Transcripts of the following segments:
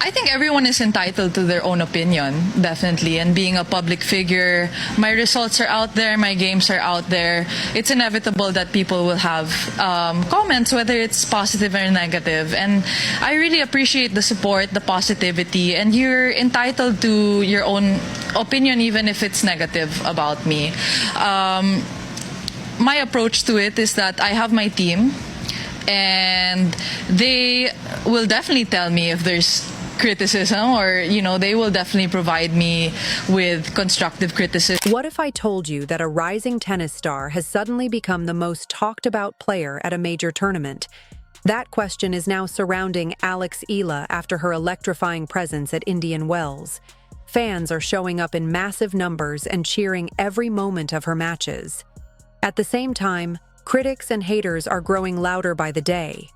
I think everyone is entitled to their own opinion, definitely. And being a public figure, my results are out there, my games are out there. It's inevitable that people will have comments, whether it's positive or negative. And I really appreciate the support, the positivity, and you're entitled to your own opinion, even if it's negative about me. My approach to it is that I have my team, and they will definitely tell me if there's criticism, or they will definitely provide me with constructive criticism. What if I told you that a rising tennis star has suddenly become the most talked about player at a major tournament? That question is now surrounding Alex Eala after her electrifying presence at Indian Wells. Fans are showing up in massive numbers and cheering every moment of her matches. At the same time, critics and haters are growing louder by the day.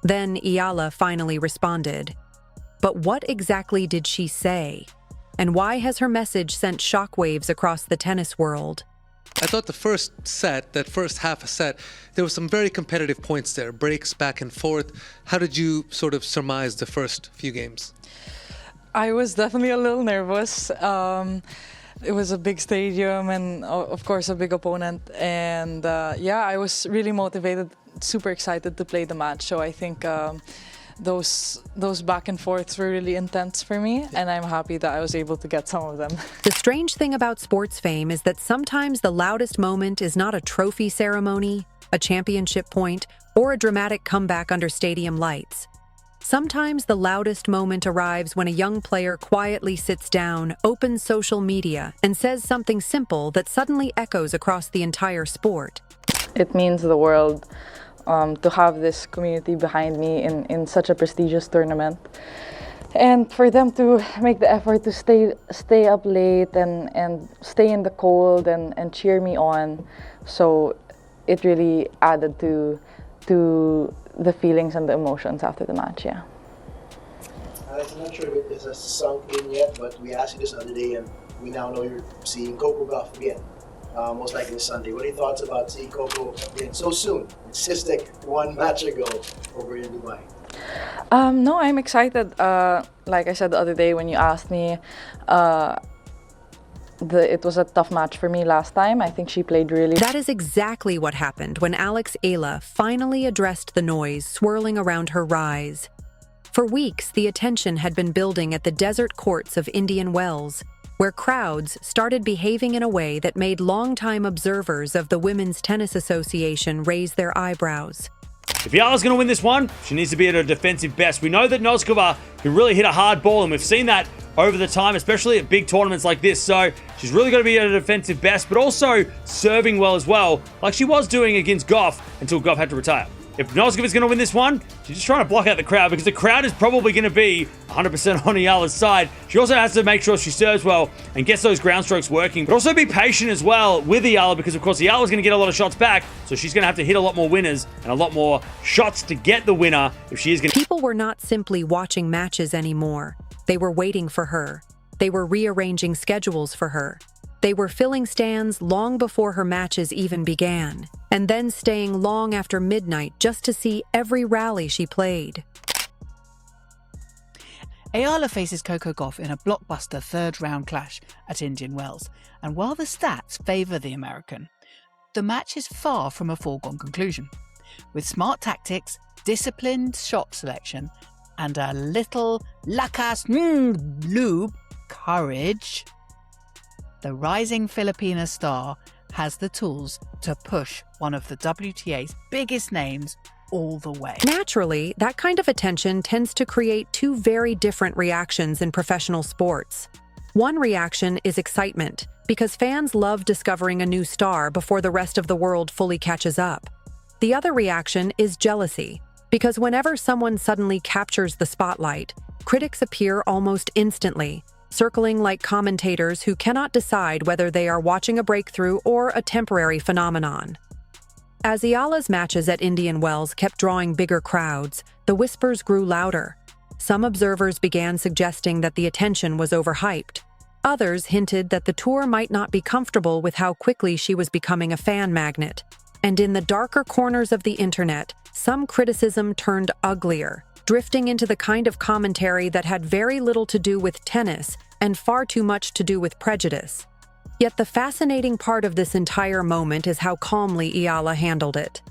Then Eala finally responded. But what exactly did she say? And why has her message sent shockwaves across the tennis world? I thought the first set, that first half a set, there were some very competitive points there, breaks back and forth. How did you sort of surmise the first few games? I was definitely a little nervous. It was a big stadium and, of course, a big opponent. And I was really motivated, super excited to play the match. So I think those back and forths were really intense for me, and I'm happy that I was able to get some of them. The strange thing about sports fame is that sometimes the loudest moment is not a trophy ceremony, a championship point, or a dramatic comeback under stadium lights. Sometimes the loudest moment arrives when a young player quietly sits down, opens social media, and says something simple that suddenly echoes across the entire sport. It means the world to have this community behind me in such a prestigious tournament. And for them to make the effort to stay up late and stay in the cold and cheer me on. So it really added to the feelings and the emotions after the match, yeah. Alex, I'm not sure if this has sunk in yet, but we asked you this other day, and we now know you're seeing Coco Gauff again, most likely this Sunday. What are your thoughts about seeing Coco again so soon? It's just like one match ago over in Dubai. No, I'm excited. Like I said the other day when you asked me, it was a tough match for me last time. I think she played really. That is exactly what happened when Alex Eala finally addressed the noise swirling around her rise. For weeks, the attention had been building at the desert courts of Indian Wells, where crowds started behaving in a way that made longtime observers of the Women's Tennis Association raise their eyebrows. If Eala's going to win this one, she needs to be at her defensive best. We know that Noskova can really hit a hard ball, and we've seen that over the time, especially at big tournaments like this. So she's really got to be at her defensive best, but also serving well as well, like she was doing against Gauff until Gauff had to retire. If Noskova's going to win this one, she's just trying to block out the crowd, because the crowd is probably going to be 100% on Eala's side. She also has to make sure she serves well and gets those ground strokes working, but also be patient as well with Eala, because of course Eala's going to get a lot of shots back, so she's going to have to hit a lot more winners and a lot more shots to get the winner if she is going to. People were not simply watching matches anymore. They were waiting for her. They were rearranging schedules for her. They were filling stands long before her matches even began, and then staying long after midnight just to see every rally she played. Eala faces Coco Gauff in a blockbuster third-round clash at Indian Wells, and while the stats favour the American, the match is far from a foregone conclusion. With smart tactics, disciplined shot selection, and a little lakas lube courage, the rising Filipina star has the tools to push one of the WTA's biggest names all the way. Naturally, that kind of attention tends to create two very different reactions in professional sports. One reaction is excitement, because fans love discovering a new star before the rest of the world fully catches up. The other reaction is jealousy, because whenever someone suddenly captures the spotlight, critics appear almost instantly, circling like commentators who cannot decide whether they are watching a breakthrough or a temporary phenomenon. As Eala's matches at Indian Wells kept drawing bigger crowds, the whispers grew louder. Some observers began suggesting that the attention was overhyped. Others hinted that the tour might not be comfortable with how quickly she was becoming a fan magnet. And in the darker corners of the internet, some criticism turned uglier, drifting into the kind of commentary that had very little to do with tennis and far too much to do with prejudice. Yet the fascinating part of this entire moment is how calmly Eala handled it.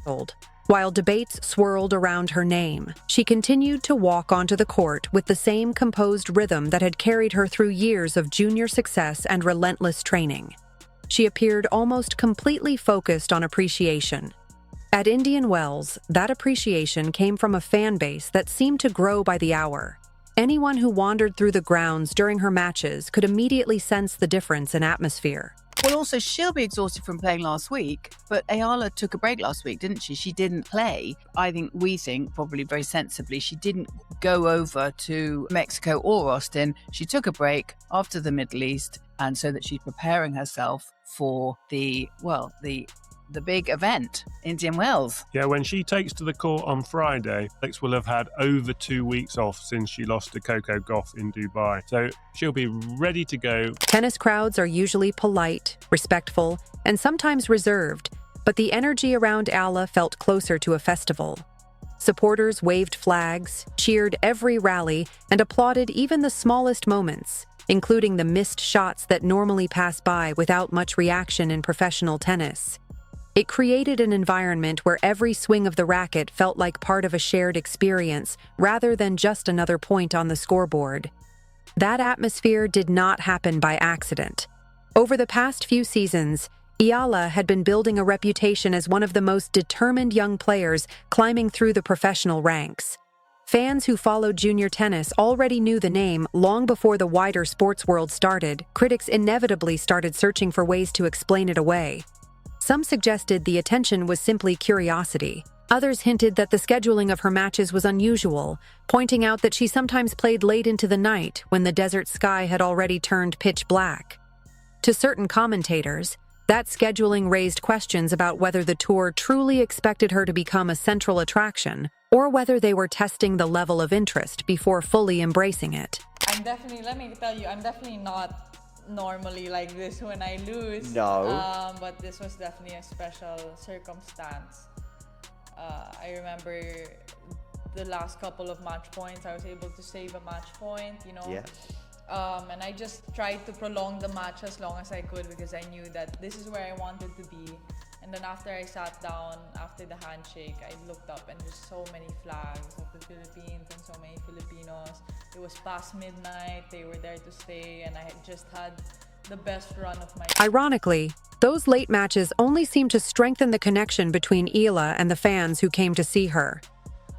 While debates swirled around her name, she continued to walk onto the court with the same composed rhythm that had carried her through years of junior success and relentless training. She appeared almost completely focused on appreciation. At Indian Wells, that appreciation came from a fan base that seemed to grow by the hour. Anyone who wandered through the grounds during her matches could immediately sense the difference in atmosphere. Well, also, she'll be exhausted from playing last week, but Eala took a break last week, didn't she? She didn't play. We think, probably very sensibly, she didn't go over to Mexico or Austin. She took a break after the Middle East, and so that she's preparing herself for the big event, Indian Wells. Yeah, when she takes to the court on Friday, Alex will have had over 2 weeks off since she lost to Coco Gauff in Dubai. So she'll be ready to go. Tennis crowds are usually polite, respectful, and sometimes reserved, but the energy around Eala felt closer to a festival. Supporters waved flags, cheered every rally, and applauded even the smallest moments, including the missed shots that normally pass by without much reaction in professional tennis. It created an environment where every swing of the racket felt like part of a shared experience rather than just another point on the scoreboard. That atmosphere did not happen by accident. Over the past few seasons, Eala had been building a reputation as one of the most determined young players climbing through the professional ranks. Fans who followed junior tennis already knew the name long before the wider sports world started. Critics inevitably started searching for ways to explain it away. Some suggested the attention was simply curiosity. Others hinted that the scheduling of her matches was unusual, pointing out that she sometimes played late into the night when the desert sky had already turned pitch black. To certain commentators, that scheduling raised questions about whether the tour truly expected her to become a central attraction, or whether they were testing the level of interest before fully embracing it. Let me tell you, I'm definitely not normally like this when I lose. No. But this was definitely a special circumstance. I remember the last couple of match points, I was able to save a match point, Yeah. And I just tried to prolong the match as long as I could because I knew that this is where I wanted to be. And then after I sat down, after the handshake, I looked up and there's so many flags of the Philippines and so many Filipinos. It was past midnight, they were there to stay, and I had just had the best run of my life. Ironically, those late matches only seemed to strengthen the connection between Eala and the fans who came to see her.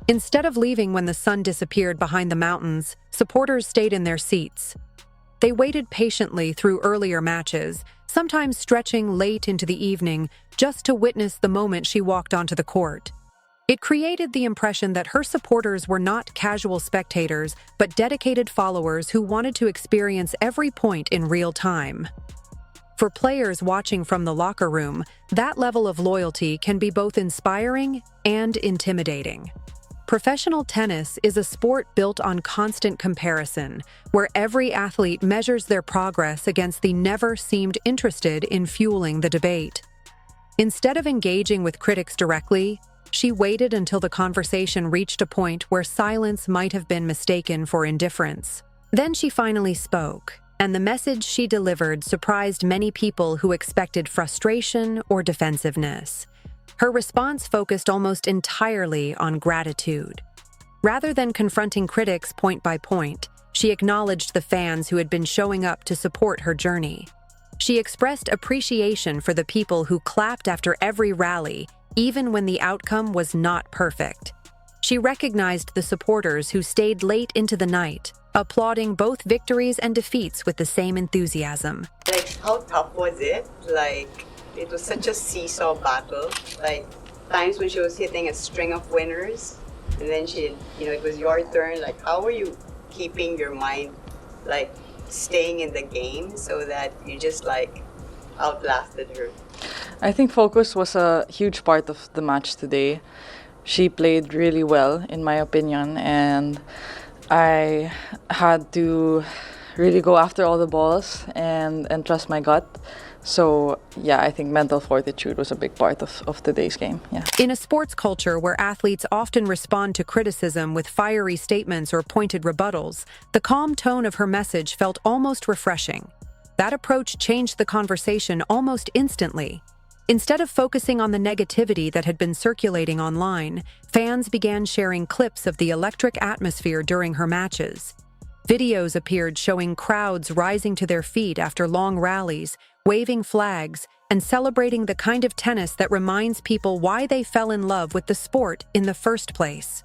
Instead of leaving when the sun disappeared behind the mountains, supporters stayed in their seats. They waited patiently through earlier matches, sometimes stretching late into the evening just to witness the moment she walked onto the court. It created the impression that her supporters were not casual spectators, but dedicated followers who wanted to experience every point in real time. For players watching from the locker room, that level of loyalty can be both inspiring and intimidating. Professional tennis is a sport built on constant comparison, where every athlete measures their progress against the never seemed interested in fueling the debate. Instead of engaging with critics directly, she waited until the conversation reached a point where silence might have been mistaken for indifference. Then she finally spoke, and the message she delivered surprised many people who expected frustration or defensiveness. Her response focused almost entirely on gratitude. Rather than confronting critics point by point, she acknowledged the fans who had been showing up to support her journey. She expressed appreciation for the people who clapped after every rally, even when the outcome was not perfect. She recognized the supporters who stayed late into the night, applauding both victories and defeats with the same enthusiasm. How tough was it? It was such a seesaw battle. Times when she was hitting a string of winners, and then it was your turn. How were you keeping your mind, staying in the game so that you just, outlasted her? I think focus was a huge part of the match today. She played really well, in my opinion, and I had to really go after all the balls and trust my gut. So yeah, I think mental fortitude was a big part of today's game. Yeah. In a sports culture where athletes often respond to criticism with fiery statements or pointed rebuttals, the calm tone of her message felt almost refreshing. That approach changed the conversation almost instantly. Instead of focusing on the negativity that had been circulating online, fans began sharing clips of the electric atmosphere during her matches. Videos appeared showing crowds rising to their feet after long rallies, waving flags, and celebrating the kind of tennis that reminds people why they fell in love with the sport in the first place.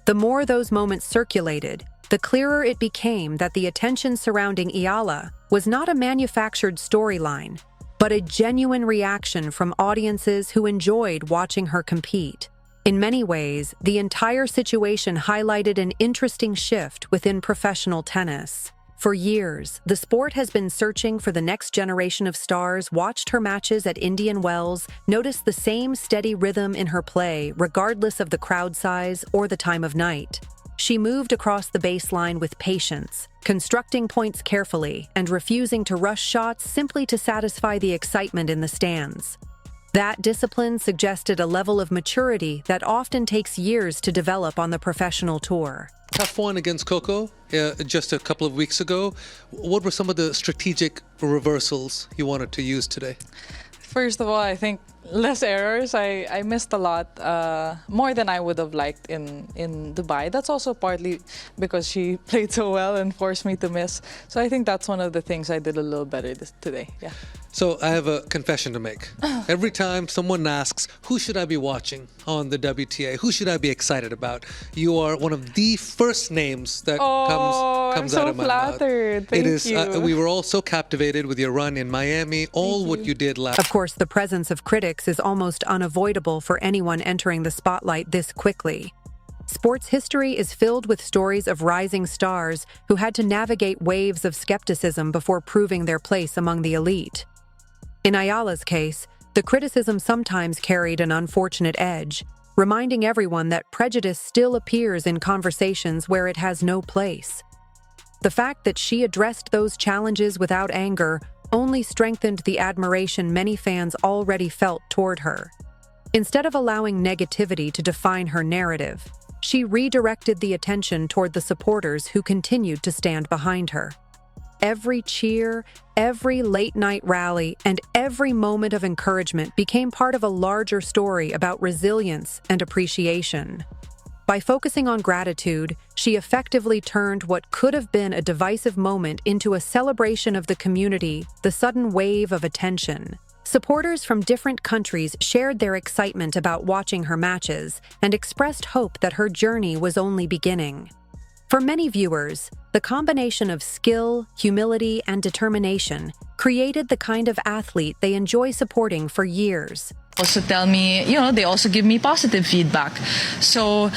The more those moments circulated, the clearer it became that the attention surrounding Eala was not a manufactured storyline, but a genuine reaction from audiences who enjoyed watching her compete. In many ways, the entire situation highlighted an interesting shift within professional tennis. For years, the sport has been searching for the next generation of stars, watched her matches at Indian Wells, noticed the same steady rhythm in her play, regardless of the crowd size or the time of night. She moved across the baseline with patience, constructing points carefully and refusing to rush shots simply to satisfy the excitement in the stands. That discipline suggested a level of maturity that often takes years to develop on the professional tour. Tough one against Coco just a couple of weeks ago. What were some of the strategic reversals you wanted to use today? First of all, I think less errors. I missed a lot, more than I would have liked in Dubai. That's also partly because she played so well and forced me to miss. So I think that's one of the things I did a little better today. Yeah. So I have a confession to make. Every time someone asks, who should I be watching on the WTA? Who should I be excited about? You are one of the first names that comes out of my mouth. Thank you. We were all so captivated with your run in Miami, what you did last. Of course, the presence of critics is almost unavoidable for anyone entering the spotlight this quickly. Sports history is filled with stories of rising stars who had to navigate waves of skepticism before proving their place among the elite. In Ayala's case, the criticism sometimes carried an unfortunate edge, reminding everyone that prejudice still appears in conversations where it has no place. The fact that she addressed those challenges without anger only strengthened the admiration many fans already felt toward her. Instead of allowing negativity to define her narrative, she redirected the attention toward the supporters who continued to stand behind her. Every cheer, every late-night rally, and every moment of encouragement became part of a larger story about resilience and appreciation. By focusing on gratitude, she effectively turned what could have been a divisive moment into a celebration of the community, the sudden wave of attention. Supporters from different countries shared their excitement about watching her matches and expressed hope that her journey was only beginning. For many viewers, the combination of skill, humility, and determination created the kind of athlete they enjoy supporting for years. Also tell me, they also give me positive feedback. So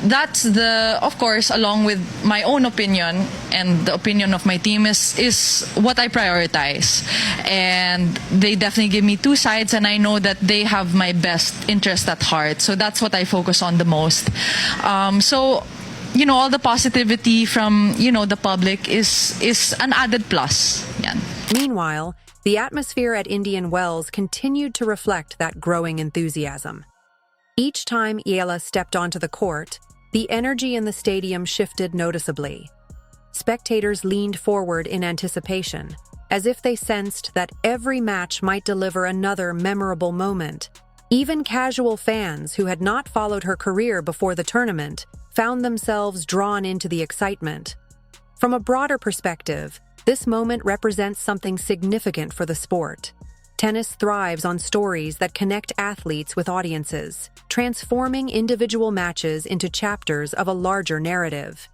that's of course, along with my own opinion and the opinion of my team is what I prioritize. And they definitely give me two sides, and I know that they have my best interest at heart. So that's what I focus on the most. All the positivity from, the public is an added plus. Yan. Meanwhile, the atmosphere at Indian Wells continued to reflect that growing enthusiasm. Each time Eala stepped onto the court, the energy in the stadium shifted noticeably. Spectators leaned forward in anticipation, as if they sensed that every match might deliver another memorable moment. Even casual fans who had not followed her career before the tournament found themselves drawn into the excitement. From a broader perspective, this moment represents something significant for the sport. Tennis thrives on stories that connect athletes with audiences, transforming individual matches into chapters of a larger narrative.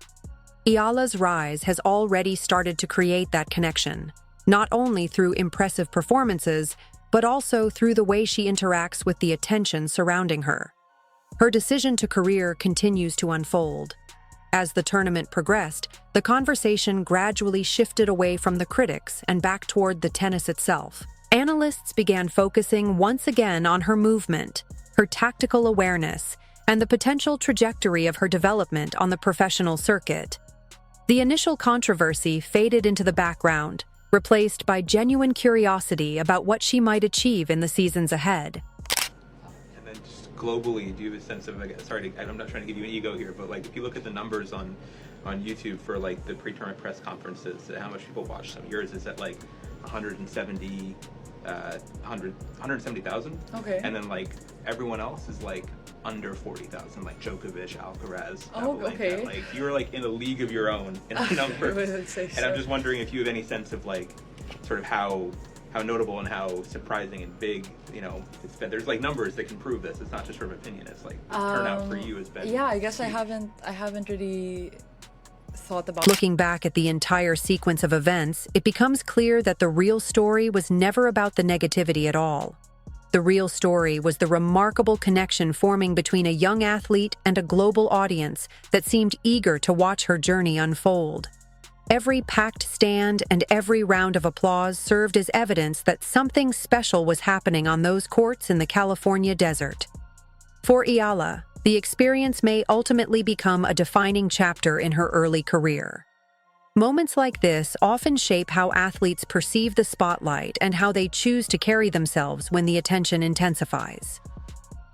Eala's rise has already started to create that connection, not only through impressive performances, but also through the way she interacts with the attention surrounding her. Her decision to career continues to unfold. As the tournament progressed, the conversation gradually shifted away from the critics and back toward the tennis itself. Analysts began focusing once again on her movement, her tactical awareness, and the potential trajectory of her development on the professional circuit. The initial controversy faded into the background, replaced by genuine curiosity about what she might achieve in the seasons ahead. And then just globally, do you have a sense of, I'm not trying to give you an ego here, but like if you look at the numbers on YouTube for like the pre-tournament press conferences, how much people watch some? Yours is at like 170,000. Okay. And then like everyone else is like under 40,000, like Djokovic, Alcaraz, Oh, okay. Like you're like in a league of your own in the numbers. wouldn't say And so. I'm just wondering if you have any sense of like sort of how notable and how surprising and big, it's been. There's like numbers that can prove this. It's not just sort of opinion. It's like the turnout for you has been. Yeah, I guess I haven't really thought about. Looking back at the entire sequence of events, it becomes clear that the real story was never about the negativity at all. The real story was the remarkable connection forming between a young athlete and a global audience that seemed eager to watch her journey unfold. Every packed stand and every round of applause served as evidence that something special was happening on those courts in the California desert. For Eala, the experience may ultimately become a defining chapter in her early career. Moments like this often shape how athletes perceive the spotlight and how they choose to carry themselves when the attention intensifies.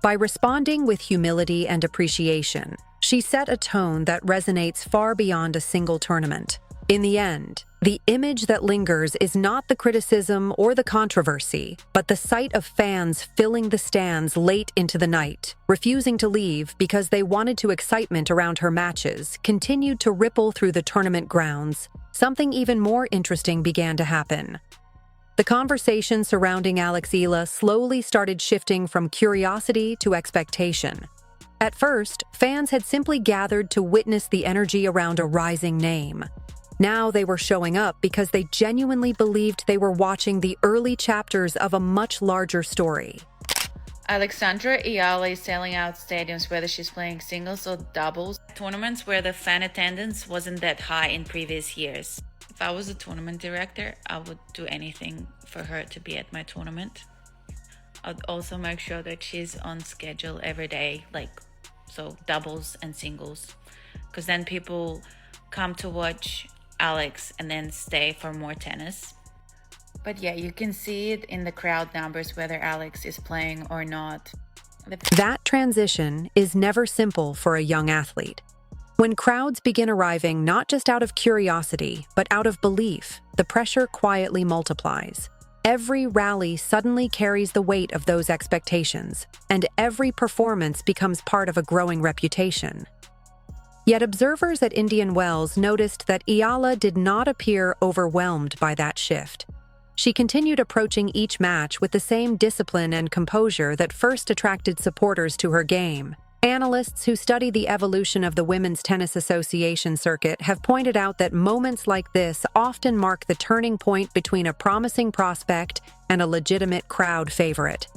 By responding with humility and appreciation, she set a tone that resonates far beyond a single tournament. In the end, the image that lingers is not the criticism or the controversy, but the sight of fans filling the stands late into the night, refusing to leave because they wanted to. Excitement around her matches continued to ripple through the tournament grounds. Something even more interesting began to happen. The conversation surrounding Eala slowly started shifting from curiosity to expectation. At first, fans had simply gathered to witness the energy around a rising name. Now they were showing up because they genuinely believed they were watching the early chapters of a much larger story. Alexandra Eala is selling out stadiums whether she's playing singles or doubles. Tournaments where the fan attendance wasn't that high in previous years. If I was a tournament director, I would do anything for her to be at my tournament. I'd also make sure that she's on schedule every day, so doubles and singles. Because then people come to watch Alex and then stay for more tennis. But yeah, you can see it in the crowd numbers whether Alex is playing or not. That transition is never simple for a young athlete. When crowds begin arriving not just out of curiosity, but out of belief, the pressure quietly multiplies. Every rally suddenly carries the weight of those expectations, and every performance becomes part of a growing reputation. Yet observers at Indian Wells noticed that Eala did not appear overwhelmed by that shift. She continued approaching each match with the same discipline and composure that first attracted supporters to her game. Analysts who study the evolution of the Women's Tennis Association circuit have pointed out that moments like this often mark the turning point between a promising prospect and a legitimate crowd favorite.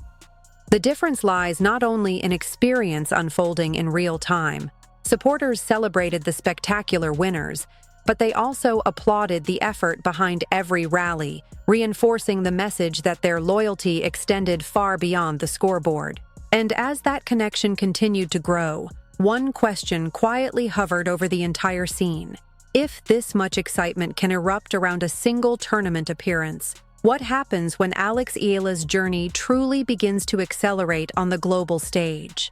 The difference lies not only in experience unfolding in real time. Supporters celebrated the spectacular winners, but they also applauded the effort behind every rally, reinforcing the message that their loyalty extended far beyond the scoreboard. And as that connection continued to grow, one question quietly hovered over the entire scene. If this much excitement can erupt around a single tournament appearance, what happens when Eala's journey truly begins to accelerate on the global stage?